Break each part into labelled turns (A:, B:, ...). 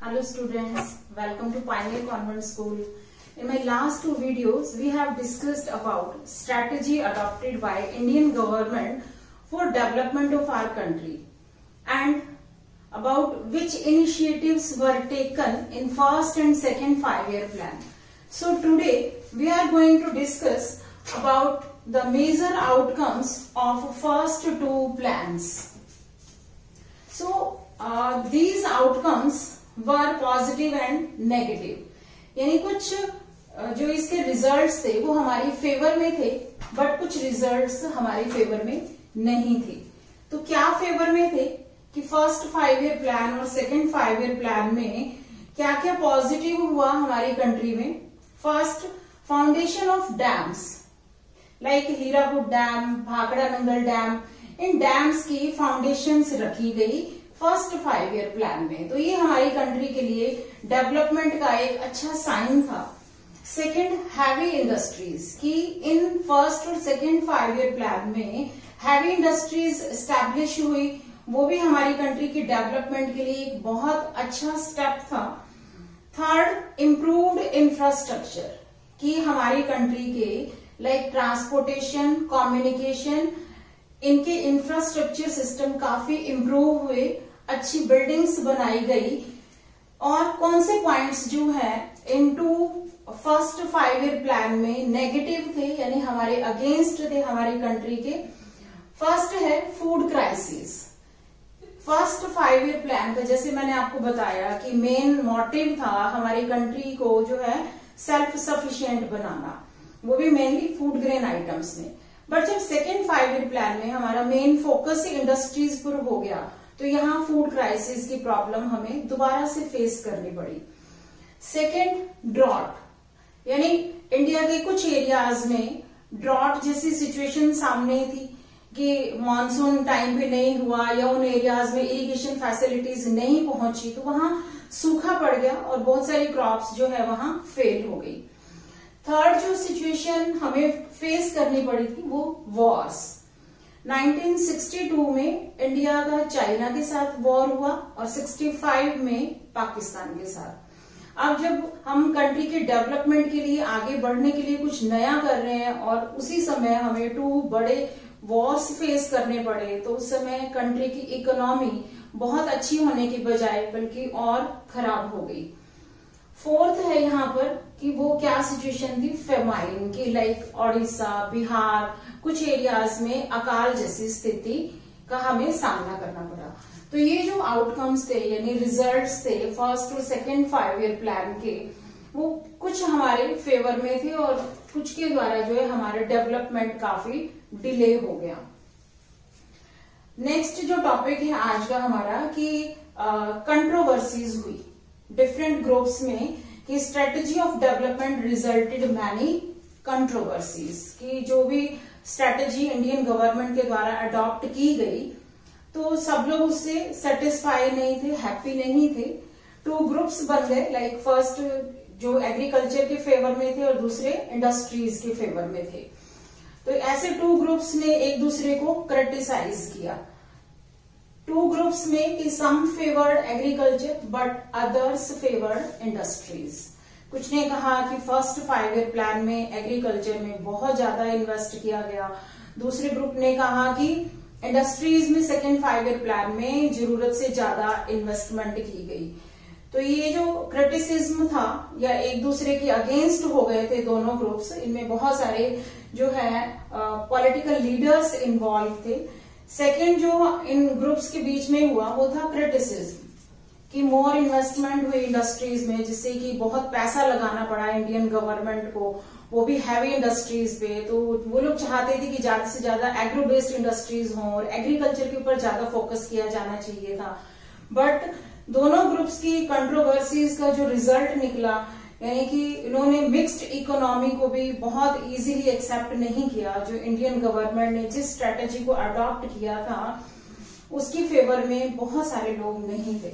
A: Hello students, welcome to Pioneer Convent School. In my last two videos, we have discussed about strategy adopted by Indian government for development of our country and about which initiatives were taken in first and second 5-year plan. So today we are going to discuss about the major outcomes of first two plans. So these outcomes were positive and negative, यानी कुछ जो इसके results थे वो हमारी favour में थे, but कुछ रिजल्ट्स हमारी फेवर में नहीं थे. तो क्या फेवर में थे कि फर्स्ट 5-year प्लान और सेकंड 5-year प्लान में क्या क्या पॉजिटिव हुआ हमारी कंट्री में. First, foundation of dams like Hirakud dam, Bhakra Nangal dam, in dams की फाउंडेशंस रखी गई फर्स्ट 5-year प्लान में. तो ये हमारी कंट्री के लिए डेवलपमेंट का एक अच्छा साइन था. सेकंड, हैवी इंडस्ट्रीज की इन फर्स्ट और सेकंड 5-year प्लान में हैवी इंडस्ट्रीज एस्टैब्लिश हुई, वो भी हमारी कंट्री की डेवलपमेंट के लिए एक बहुत अच्छा स्टेप था. थर्ड, इम्प्रूव्ड इंफ्रास्ट्रक्चर की हमारी कंट्री के लाइक ट्रांसपोर्टेशन, कम्युनिकेशन, इनके इंफ्रास्ट्रक्चर सिस्टम काफी इम्प्रूव हुए, अच्छी बिल्डिंग्स बनाई गई. और कौन से पॉइंट्स जो है इनटू फर्स्ट 5-year प्लान में नेगेटिव थे, यानी हमारे अगेंस्ट थे हमारी कंट्री के. फर्स्ट है food crisis. First 5-year plan का जैसे मैंने आपको बताया कि मेन मोटिव था हमारी कंट्री को जो है सेल्फ सफिशिएंट बनाना, वो भी मेनली फूड ग्रेन आइटम्स में. बट जब सेकेंड 5-year प्लान में हमारा मेन फोकस इंडस्ट्रीज पर हो गया तो यहाँ फूड क्राइसिस की प्रॉब्लम हमें दोबारा से फेस करनी पड़ी. सेकेंड, ड्रॉट, यानी इंडिया के कुछ एरियाज में ड्रॉट जैसी सिचुएशन सामने थी कि मॉनसून टाइम पे नहीं हुआ या उन एरियाज में इरिगेशन फैसिलिटीज नहीं पहुंची, तो वहां सूखा पड़ गया और बहुत सारी क्रॉप्स जो है वहां फेल हो गई. थर्ड जो सिचुएशन हमें फेस करनी पड़ी थी वो वॉर्स. 1962 में इंडिया का चाइना के साथ वॉर हुआ और 65 में पाकिस्तान के साथ. अब जब हम कंट्री के डेवलपमेंट के लिए आगे बढ़ने के लिए कुछ नया कर रहे हैं और उसी समय हमें 2 बड़े वॉर्स फेस करने पड़े, तो उस समय कंट्री की इकोनॉमी बहुत अच्छी होने की बजाय बल्कि और खराब हो गई. फोर्थ है यहाँ पर कि वो क्या सिचुएशन थी फेमाइन की, लाइक ओडिशा, बिहार, कुछ एरियाज में अकाल जैसी स्थिति का हमें सामना करना पड़ा. तो ये जो आउटकम्स थे यानी रिजल्ट्स थे फर्स्ट और सेकेंड 5-year प्लान के, वो कुछ हमारे फेवर में थे और कुछ के द्वारा जो है हमारा डेवलपमेंट काफी डिले हो गया. नेक्स्ट जो टॉपिक है आज का हमारा कि कंट्रोवर्सीज हुई डिफरेंट ग्रुप्स में कि strategy of development resulted many controversies की जो भी स्ट्रेटेजी इंडियन गवर्नमेंट के द्वारा अडॉप्ट की गई तो सब लोग उससे सेटिस्फाई नहीं थे, हैप्पी नहीं थे. 2 ग्रुप्स बन गए, लाइक फर्स्ट जो एग्रीकल्चर के फेवर में थे और दूसरे इंडस्ट्रीज के फेवर में थे. तो ऐसे 2 ग्रुप्स ने एक दूसरे को क्रिटिसाइज किया. 2 ग्रुप्स में कि some favoured agriculture but others favoured industries. कुछ ने कहा कि फर्स्ट 5-year प्लान में एग्रीकल्चर में बहुत ज्यादा इन्वेस्ट किया गया, दूसरे ग्रुप ने कहा कि इंडस्ट्रीज में सेकेंड 5-year प्लान में जरूरत से ज्यादा इन्वेस्टमेंट की गई. तो ये जो क्रिटिसिज्म था या एक दूसरे के अगेंस्ट हो गए थे दोनों ग्रुप्स, इनमें बहुत सारे जो है पॉलिटिकल लीडर्स इन्वॉल्व थे. सेकेंड जो इन ग्रुप्स के बीच में हुआ वो था क्रिटिसिज्म कि मोर इन्वेस्टमेंट हुई इंडस्ट्रीज में, जिससे कि बहुत पैसा लगाना पड़ा इंडियन गवर्नमेंट को, वो भी हैवी इंडस्ट्रीज पे. तो वो लोग चाहते थे कि ज्यादा से ज्यादा एग्रो बेस्ड इंडस्ट्रीज हों और एग्रीकल्चर के ऊपर ज्यादा फोकस किया जाना चाहिए था. बट दोनों ग्रुप्स की कंट्रोवर्सीज का जो रिजल्ट निकला, यानी कि इन्होंने मिक्स्ड इकोनॉमी को भी बहुत इजीली एक्सेप्ट नहीं किया. जो इंडियन गवर्नमेंट ने जिस स्ट्रेटेजी को अडॉप्ट किया था उसकी फेवर में बहुत सारे लोग नहीं थे.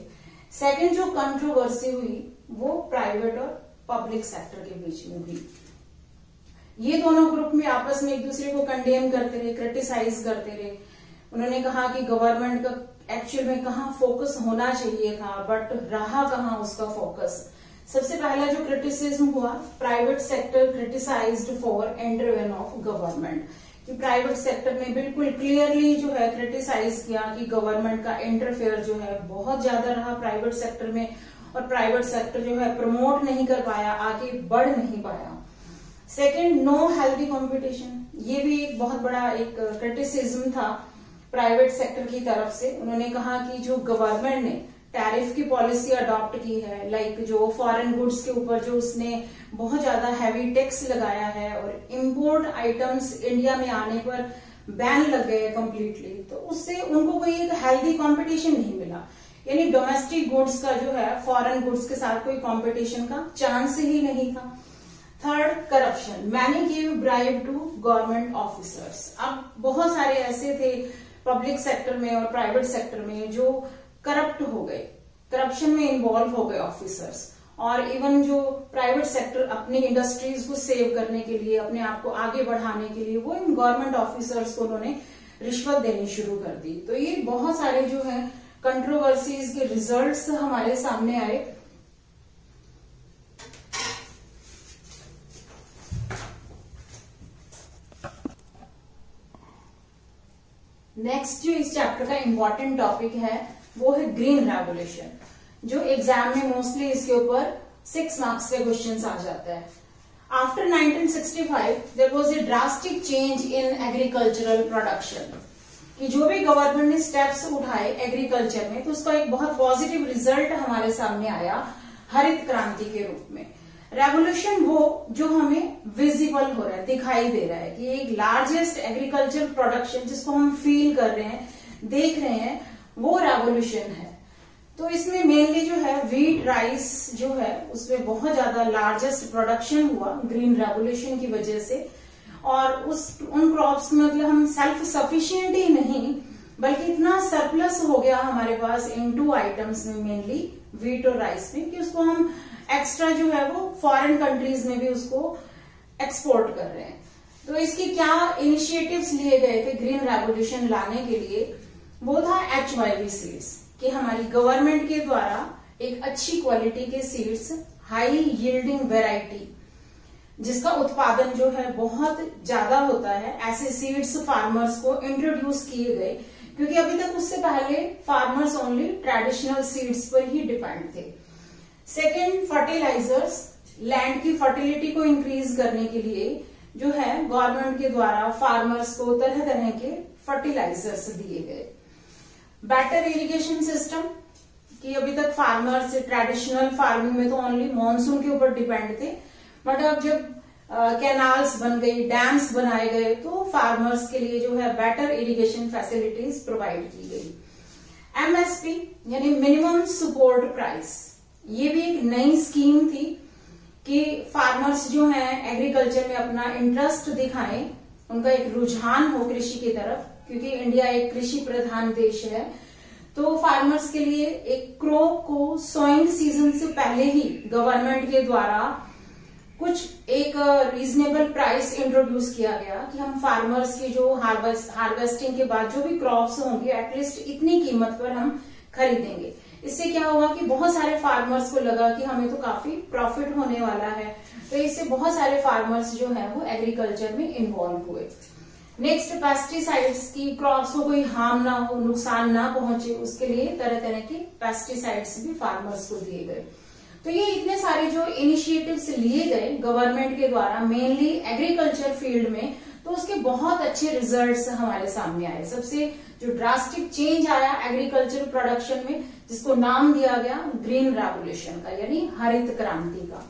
A: सेकंड जो कंट्रोवर्सी हुई वो प्राइवेट और पब्लिक सेक्टर के बीच में हुई. ये दोनों ग्रुप में आपस में एक दूसरे को कंडेम करते रहे, क्रिटिसाइज करते रहे. उन्होंने कहा कि गवर्नमेंट का एक्चुअल में कहाँ फोकस होना चाहिए था, बट रहा कहाँ उसका फोकस। सबसे पहला जो क्रिटिसिज्म हुआ, private sector criticised for intervene of government, कि प्राइवेट सेक्टर ने बिल्कुल क्लियरली जो है क्रिटिसाइज किया कि गवर्नमेंट का इंटरफेयर जो है बहुत ज्यादा रहा प्राइवेट सेक्टर में, और प्राइवेट सेक्टर जो है प्रमोट नहीं कर पाया, आगे बढ़ नहीं पाया। सेकंड, नो हेल्दी कंपटीशन, ये भी एक बहुत बड़ा एक क्रिटिसिज्म था प्राइवेट सेक्टर की तरफ से। उन्होंने कहा कि जो गवर्नमेंट ने टैरिफ की पॉलिसी अडॉप्ट की है, लाइक जो फॉरेन गुड्स के ऊपर जो उसने बहुत ज्यादा हैवी टैक्स लगाया है और इंपोर्ट आइटम्स इंडिया में आने पर बैन लग गए कंप्लीटली, तो उससे उनको कोई एक हेल्दी कंपटीशन नहीं मिला। यानी डोमेस्टिक गुड्स का जो है फॉरेन गुड्स के साथ कोई कंपटीशन का चांस ही नहीं था। Third, corruption, many give bribe to government officers. अब बहुत सारे ऐसे थे पब्लिक सेक्टर में और प्राइवेट सेक्टर में जो करप्ट हो गए, करप्शन में इन्वॉल्व हो गए ऑफिसर्स, और इवन जो प्राइवेट सेक्टर अपनी इंडस्ट्रीज को सेव करने के लिए, अपने आप को आगे बढ़ाने के लिए, वो इन गवर्नमेंट ऑफिसर्स को उन्होंने रिश्वत देनी शुरू कर दी। तो ये बहुत सारे जो है कंट्रोवर्सीज के रिजल्ट्स हमारे सामने आए। नेक्स्ट जो इस चैप्टर का इंपॉर्टेंट टॉपिक है वो है ग्रीन रेवोल्यूशन, जो एग्जाम में मोस्टली इसके ऊपर 6 मार्क्स के क्वेश्चंस आ जाता है। After 1965 there was a drastic change in agricultural production, कि जो भी गवर्नमेंट ने स्टेप्स उठाए एग्रीकल्चर में, तो उसका एक बहुत पॉजिटिव रिजल्ट हमारे सामने आया हरित क्रांति के रूप में। रेवोल्यूशन वो जो हमें विजिबल हो रहा है, दिखाई दे रहा है, कि एक लार्जेस्ट एग्रीकल्चर प्रोडक्शन जिसको हम फील कर रहे हैं, देख रहे हैं, वो रेवोल्यूशन है। तो इसमें मेनली जो है व्हीट, राइस जो है उसमें बहुत ज्यादा लार्जेस्ट प्रोडक्शन हुआ ग्रीन रेवोल्यूशन की वजह से, और उन क्रॉप्स में मतलब हम सेल्फ सफिशिएंट ही नहीं बल्कि इतना सरप्लस हो गया हमारे पास इन 2 आइटम्स में, मेनली व्हीट और राइस में, कि उसको हम एक्स्ट्रा जो है वो फॉरेन कंट्रीज में भी उसको एक्सपोर्ट कर रहे हैं। तो इसके क्या इनिशिएटिव्स लिए गए थे ग्रीन रेवोल्यूशन लाने के लिए, वो था HYV सीड्स, कि हमारी गवर्नमेंट के द्वारा एक अच्छी क्वालिटी के सीड्स, हाई यील्डिंग वेराइटी जिसका उत्पादन जो है बहुत ज्यादा होता है, ऐसे सीड्स फार्मर्स को इंट्रोड्यूस किए गए, क्योंकि अभी तक उससे पहले फार्मर्स ओनली ट्रेडिशनल सीड्स पर ही डिपेंड थे। सेकेंड, फर्टिलाइजर्स, लैंड की फर्टिलिटी को इंक्रीज करने के लिए जो है गवर्नमेंट के द्वारा फार्मर्स को तरह तरह के फर्टिलाइजर्स दिए गए। बेटर इरिगेशन सिस्टम, कि अभी तक फार्मर्स ट्रेडिशनल फार्मिंग में तो ओनली मॉनसून के ऊपर डिपेंड थे, बट अब जब कैनाल्स बन गई, डैम्स बनाए गए, तो फार्मर्स के लिए जो है बेटर इरिगेशन फैसिलिटीज प्रोवाइड की गई। MSP यानी मिनिमम सपोर्ट प्राइस, ये भी एक नई स्कीम थी कि फार्मर्स जो हैं एग्रीकल्चर में अपना इंटरेस्ट दिखाएं, उनका एक रुझान हो कृषि की तरफ, क्योंकि इंडिया एक कृषि प्रधान देश है। तो फार्मर्स के लिए एक क्रॉप को सोइंग सीजन से पहले ही गवर्नमेंट के द्वारा कुछ एक रीजनेबल प्राइस इंट्रोड्यूस किया गया, कि हम फार्मर्स की जो हार्वेस्टिंग के बाद जो भी क्रॉप्स होंगे एटलीस्ट इतनी कीमत पर हम खरीदेंगे। इससे क्या हुआ कि बहुत सारे फार्मर्स को लगा कि हमें तो काफी प्रॉफिट होने वाला है, तो इससे बहुत सारे फार्मर्स जो है वो एग्रीकल्चर में इन्वॉल्व हुए। नेक्स्ट, पेस्टिसाइड्स, की क्रॉप्स को कोई हार्म ना हो, नुकसान ना पहुंचे, उसके लिए तरह तरह के पेस्टिसाइड्स भी फार्मर्स को दिए गए। तो ये इतने सारे जो इनिशिएटिव्स लिए गए गवर्नमेंट के द्वारा मेनली एग्रीकल्चर फील्ड में, तो उसके बहुत अच्छे रिजल्ट्स हमारे सामने आए। सबसे जो ड्रास्टिक चेंज आया एग्रीकल्चर प्रोडक्शन में, जिसको नाम दिया गया ग्रीन रेवोल्यूशन का, यानी हरित क्रांति का।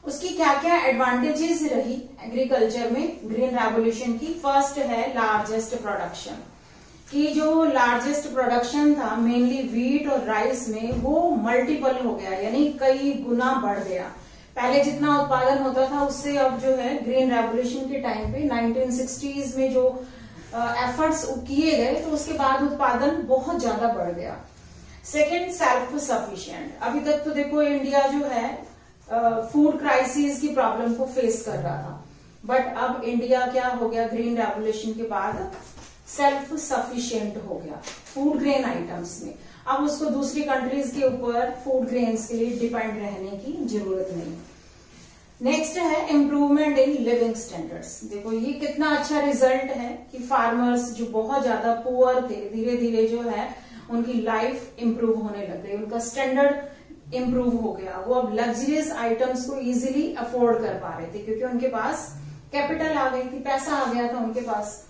A: उसकी क्या क्या एडवांटेजेस रही एग्रीकल्चर में ग्रीन रेवोल्यूशन की। फर्स्ट है लार्जेस्ट प्रोडक्शन, कि जो लार्जेस्ट प्रोडक्शन था मेनली व्हीट और राइस में, वो मल्टीपल हो गया, यानी कई गुना बढ़ गया। पहले जितना उत्पादन होता था उससे अब जो है ग्रीन रेवोल्यूशन के टाइम पे 1960s में जो एफर्ट्स किए गए, तो उसके बाद उत्पादन बहुत ज्यादा बढ़ गया। Second, self sufficient. अभी तक तो देखो इंडिया जो है फूड क्राइसिस की प्रॉब्लम को फेस कर रहा था, बट अब इंडिया क्या हो गया ग्रीन रेवोल्यूशन के बाद, सेल्फ सफिशिएंट हो गया फूड ग्रेन आइटम्स में। अब उसको दूसरी कंट्रीज के ऊपर फूड ग्रेन्स के लिए डिपेंड रहने की जरूरत नहीं। नेक्स्ट है इम्प्रूवमेंट इन लिविंग स्टैंडर्ड्स। देखो ये कितना अच्छा रिजल्ट है कि फार्मर्स जो बहुत ज्यादा पुअर थे धीरे धीरे जो है उनकी लाइफ इंप्रूव होने लग गई, उनका स्टैंडर्ड इंप्रूव हो गया। वो अब लग्जरियस आइटम्स को इजीली अफोर्ड कर पा रहे थे क्योंकि उनके पास कैपिटल आ गई थी, पैसा आ गया था उनके पास।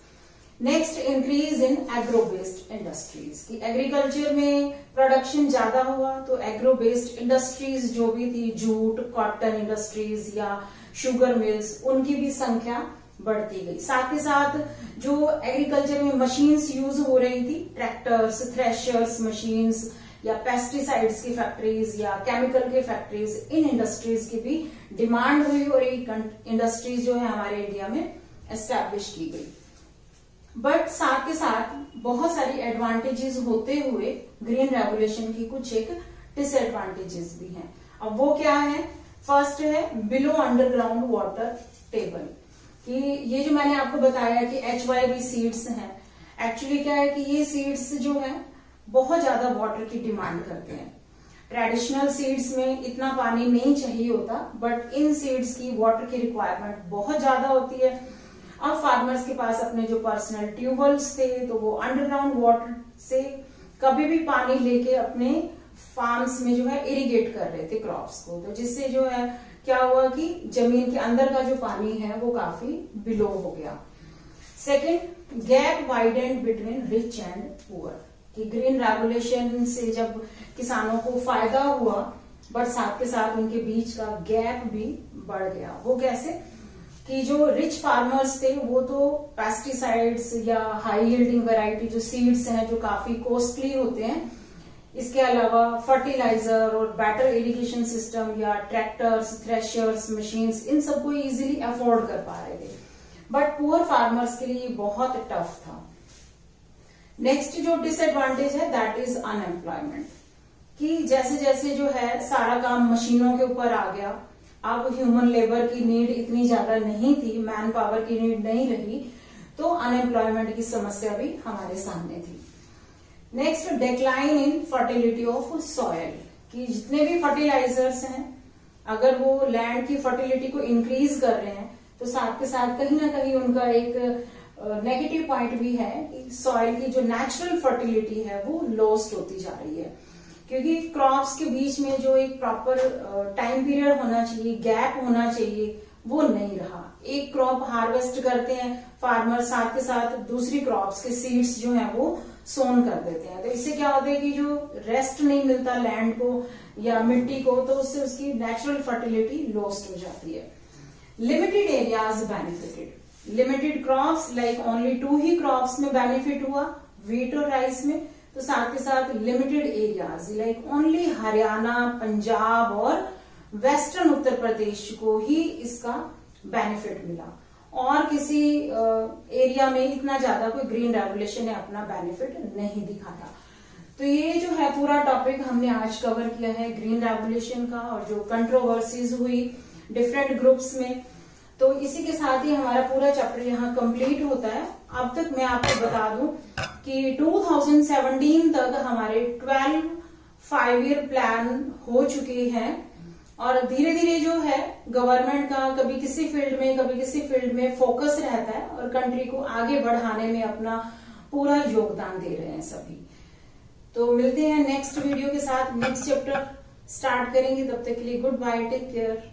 A: Next increase in agro based industries की एग्रीकल्चर में प्रोडक्शन ज्यादा हुआ तो एग्रो बेस्ड इंडस्ट्रीज जो भी थी, जूट, कॉटन इंडस्ट्रीज या शुगर मिल्स, उनकी भी संख्या बढ़ती गई। साथ ही साथ जो एग्रीकल्चर में मशीन्स यूज हो रही थी, ट्रैक्टर्स, थ्रेशर्स मशीन्स या पेस्टिसाइड्स की फैक्ट्रीज या केमिकल की फैक्ट्रीज, इन इंडस्ट्रीज की भी डिमांड हुई और एक इंडस्ट्रीज जो है हमारे इंडिया में एस्टैब्लिश की गई। बट साथ के साथ बहुत सारी एडवांटेजेस होते हुए ग्रीन रेवोल्यूशन की कुछ एक डिसएडवांटेजेस भी हैं। अब वो क्या है? फर्स्ट है बिलो अंडरग्राउंड वाटर टेबल, कि ये जो मैंने आपको बताया कि HYV सीड्स हैं, एक्चुअली क्या है कि ये सीड्स जो है बहुत ज्यादा वाटर की डिमांड करते हैं। ट्रेडिशनल सीड्स में इतना पानी नहीं चाहिए होता, बट इन सीड्स की वाटर की रिक्वायरमेंट बहुत ज्यादा होती है। अब फार्मर्स के पास अपने जो पर्सनल ट्यूबवेल्स थे तो वो अंडरग्राउंड वाटर से कभी भी पानी लेके अपने फार्म्स में जो है इरिगेट कर रहे थे क्रॉप्स को, तो जिससे जो है क्या हुआ कि जमीन के अंदर का जो पानी है वो काफी बिलो हो गया। Second, gap widened between rich and poor, कि ग्रीन रेवोल्यूशन से जब किसानों को फायदा हुआ बट साथ के साथ उनके बीच का गैप भी बढ़ गया। वो कैसे? कि जो रिच फार्मर्स थे वो तो पेस्टिसाइड्स या हाई यील्डिंग वैरायटी जो सीड्स हैं जो काफी कॉस्टली होते हैं, इसके अलावा फर्टिलाइजर और बेटर इरिगेशन सिस्टम या ट्रैक्टर्स, थ्रेशर्स, मशीन्स, इन सबको इजीली अफोर्ड कर पा रहे थे। बट पुअर फार्मर्स के लिए बहुत टफ था। नेक्स्ट जो डिसएडवांटेज है दैट इज अनएम्प्लॉयमेंट, कि जैसे जैसे जो है सारा काम मशीनों के ऊपर आ गया, अब ह्यूमन लेबर की नीड इतनी ज्यादा नहीं थी, मैन पावर की नीड नहीं रही, तो अनएम्प्लॉयमेंट की समस्या भी हमारे सामने थी। Next, decline in fertility of soil, कि जितने भी फर्टिलाइजर्स हैं अगर वो लैंड की फर्टिलिटी को इंक्रीज कर रहे हैं तो साथ के साथ कहीं ना कहीं उनका एक नेगेटिव पॉइंट भी है कि सॉइल की जो नेचुरल फर्टिलिटी है वो लॉस्ट होती जा रही है, क्योंकि क्रॉप्स के बीच में जो एक प्रॉपर टाइम पीरियड होना चाहिए, गैप होना चाहिए, वो नहीं रहा। एक क्रॉप हार्वेस्ट करते हैं फार्मर, साथ के साथ दूसरी क्रॉप्स के सीड्स जो हैं वो सोन कर देते हैं, तो इससे क्या होता है कि जो रेस्ट नहीं मिलता लैंड को या मिट्टी को, तो उससे उसकी नेचुरल फर्टिलिटी लॉस्ट हो जाती है। Limited areas benefited, limited crops like only 2 ही क्रॉप्स में बेनिफिट हुआ, व्हीट और राइस में, तो साथ के साथ limited areas like only Haryana, Punjab और वेस्टर्न उत्तर प्रदेश को ही इसका बेनिफिट मिला, और किसी एरिया में इतना ज्यादा कोई ग्रीन रेवोल्यूशन ने अपना बेनिफिट नहीं दिखाया। तो ये जो है पूरा टॉपिक हमने आज कवर किया है ग्रीन रेवोल्यूशन का, और जो कंट्रोवर्सीज हुई डिफरेंट ग्रुप्स में। तो इसी के साथ ही हमारा पूरा चैप्टर यहाँ कंप्लीट होता है। अब तक मैं आपको बता दूं कि 2017 तक हमारे 12 5-year प्लान हो चुके हैं, और धीरे धीरे जो है गवर्नमेंट का कभी किसी फील्ड में कभी किसी फील्ड में फोकस रहता है, और कंट्री को आगे बढ़ाने में अपना पूरा योगदान दे रहे हैं सभी। तो मिलते हैं नेक्स्ट वीडियो के साथ, नेक्स्ट चैप्टर स्टार्ट करेंगे। तब तक के लिए गुड बाय, टेक केयर।